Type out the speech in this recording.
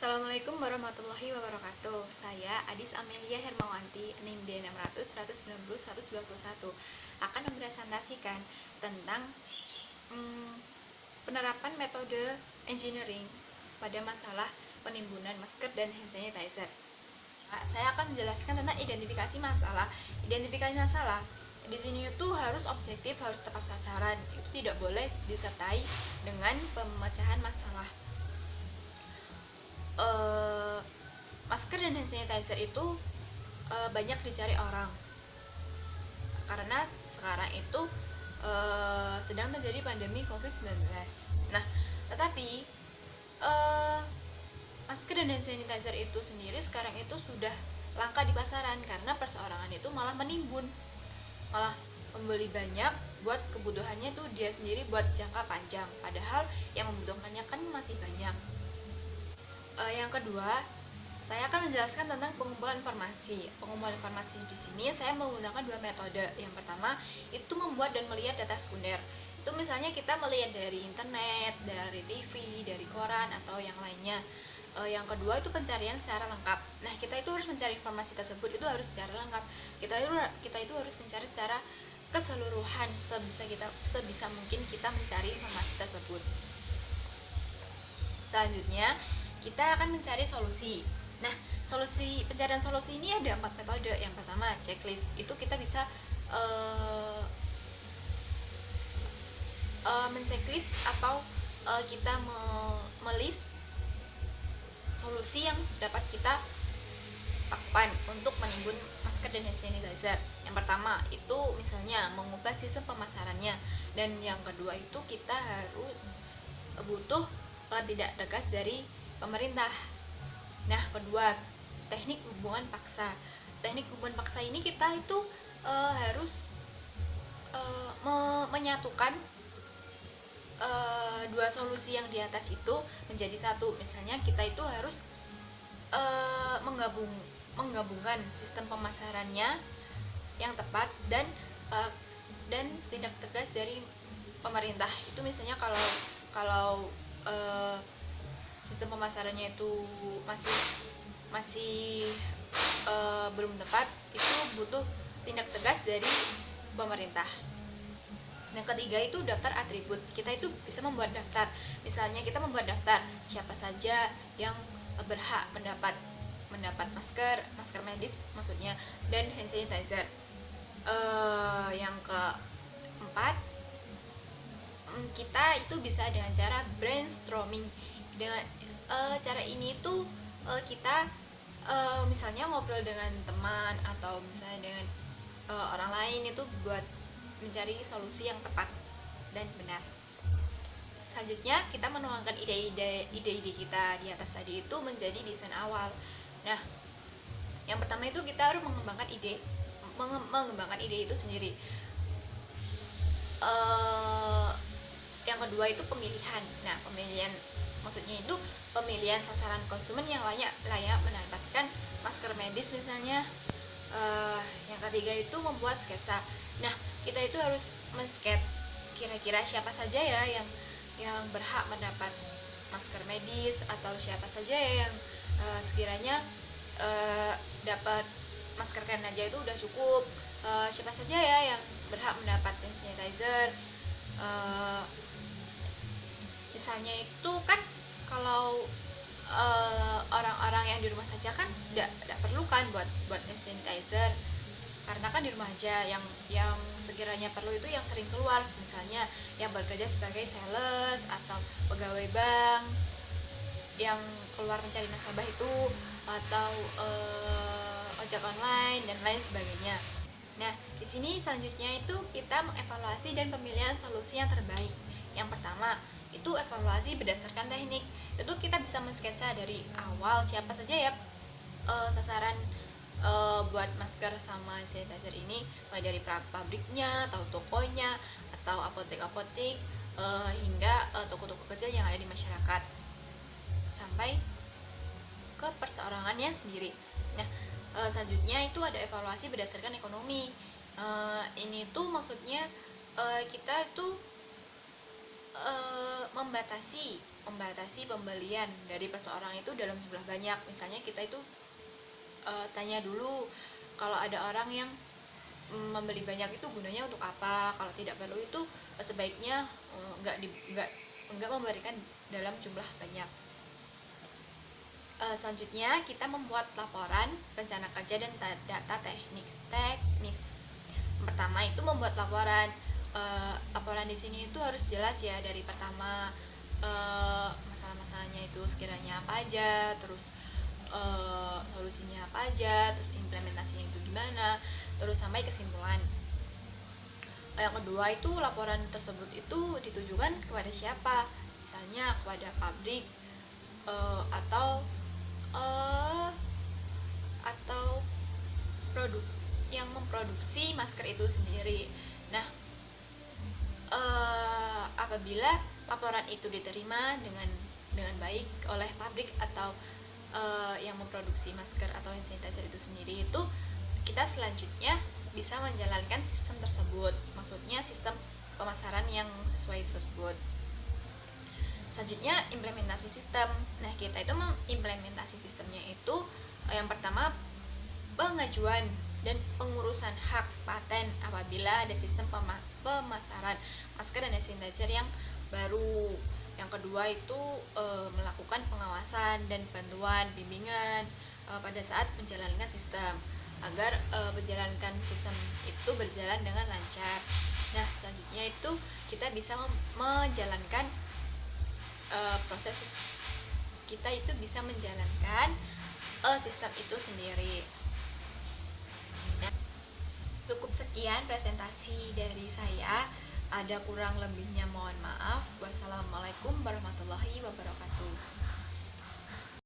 Assalamualaikum warahmatullahi wabarakatuh. Saya Adis Amelia Hermawanti, NIM D600 190 121 akan mempresentasikan tentang penerapan metode engineering pada masalah penimbunan masker dan hand sanitizer. Saya akan menjelaskan tentang identifikasi masalah. Identifikasi masalah di sini itu harus objektif, harus tepat sasaran. Itu tidak boleh disertai dengan pemecahan masalah. Masker dan hand sanitizer itu banyak dicari orang karena sekarang itu sedang terjadi pandemi COVID-19. Nah, tetapi masker dan hand sanitizer itu sendiri sekarang itu sudah langka di pasaran karena perseorangan itu malah menimbun, malah membeli banyak buat kebutuhannya tuh dia sendiri buat jangka panjang, padahal yang membutuhkannya kan masih banyak. Yang kedua, saya akan menjelaskan tentang pengumpulan informasi. Pengumpulan informasi di sini saya menggunakan dua metode. Yang pertama itu membuat dan melihat data sekunder. Itu misalnya kita melihat dari internet, dari TV, dari koran atau yang lainnya. Yang kedua itu pencarian secara lengkap. Nah, kita itu harus mencari informasi tersebut itu harus secara lengkap. Kita itu harus mencari secara keseluruhan, sebisa mungkin kita mencari informasi tersebut. Selanjutnya kita akan mencari solusi. Nah, pencarian solusi ini ada 4 metode. Yang pertama, checklist. Itu kita bisa menceklis atau kita melist solusi yang dapat kita lakukan untuk menimbun masker dan hand sanitizer. Yang pertama itu misalnya mengubah sistem pemasarannya, dan yang kedua itu kita harus butuh tidak tegas dari pemerintah. Nah, kedua, teknik hubungan paksa. Teknik hubungan paksa ini kita itu harus menyatukan dua solusi yang di atas itu menjadi satu. Misalnya kita itu harus menggabungkan sistem pemasarannya yang tepat dan tindak tegas dari pemerintah. Itu misalnya kalau sistem pemasarannya itu masih belum tepat, itu butuh tindak tegas dari pemerintah. Yang ketiga itu daftar atribut. Kita itu bisa membuat daftar. Misalnya kita membuat daftar siapa saja yang berhak mendapat masker medis maksudnya, dan hand sanitizer. Yang keempat, kita itu bisa dengan cara brainstorming. Dengan cara ini tuh kita misalnya ngobrol dengan teman atau misalnya dengan orang lain itu buat mencari solusi yang tepat dan benar. Selanjutnya kita menuangkan ide-ide kita di atas tadi itu menjadi desain awal. Nah, yang pertama itu kita harus mengembangkan ide itu sendiri. Yang kedua itu pemilihan. Nah, pemilihan maksudnya itu pemilihan sasaran konsumen yang layak mendapatkan masker medis misalnya. Yang ketiga itu membuat sketsa. Nah, kita itu harus men-sketch kira-kira siapa saja ya yang berhak mendapat masker medis, atau siapa saja ya yang sekiranya dapat masker kain aja itu udah cukup. Siapa saja ya yang berhak mendapat hand sanitizer. Misalnya itu kan kalau orang-orang yang di rumah saja kan tidak perlu kan buat hand sanitizer, karena kan di rumah aja. Yang sekiranya perlu itu yang sering keluar, misalnya yang bekerja sebagai sales atau pegawai bank yang keluar mencari nasabah itu, atau ojek online dan lain sebagainya. Nah, di sini selanjutnya itu kita mengevaluasi dan pemilihan solusi yang terbaik. Yang pertama itu evaluasi berdasarkan teknik. Itu kita bisa men-sketsa dari awal siapa saja ya sasaran buat masker sama sanitizer ini, mulai dari pabriknya atau tokonya atau apotek-apotek hingga toko-toko kecil yang ada di masyarakat sampai ke perseorangannya sendiri. Nah, selanjutnya itu ada evaluasi berdasarkan ekonomi. Ini tuh maksudnya kita itu membatasi membatasi pembelian dari perseorang itu dalam jumlah banyak. Misalnya kita itu tanya dulu, kalau ada orang yang membeli banyak itu gunanya untuk apa, kalau tidak perlu itu sebaiknya enggak memberikan dalam jumlah banyak. Selanjutnya kita membuat laporan rencana kerja dan data teknis. Pertama itu membuat laporan. Laporan di sini itu harus jelas ya, dari pertama masalah-masalahnya itu sekiranya apa aja, terus solusinya apa aja, terus implementasinya itu gimana, terus sampai kesimpulan. Yang kedua itu laporan tersebut itu ditujukan kepada siapa, misalnya kepada pabrik atau produk yang memproduksi masker itu sendiri. Nah, apabila laporan itu diterima dengan baik oleh pabrik atau yang memproduksi masker atau hand sanitizer itu sendiri, itu kita selanjutnya bisa menjalankan sistem tersebut, maksudnya sistem pemasaran yang sesuai tersebut. Selanjutnya implementasi sistem. Nah, kita itu mengimplementasi sistemnya itu yang pertama pengajuan dan pengurusan hak paten apabila ada sistem pemasaran masker dan hand sanitizer yang baru. Yang kedua itu melakukan pengawasan dan bantuan bimbingan pada saat menjalankan sistem, agar menjalankan sistem itu berjalan dengan lancar. Nah, selanjutnya itu kita bisa menjalankan proses, kita itu bisa menjalankan sistem itu sendiri. Nah, cukup sekian presentasi dari saya. Ada kurang lebihnya mohon maaf. Wassalamualaikum warahmatullahi wabarakatuh.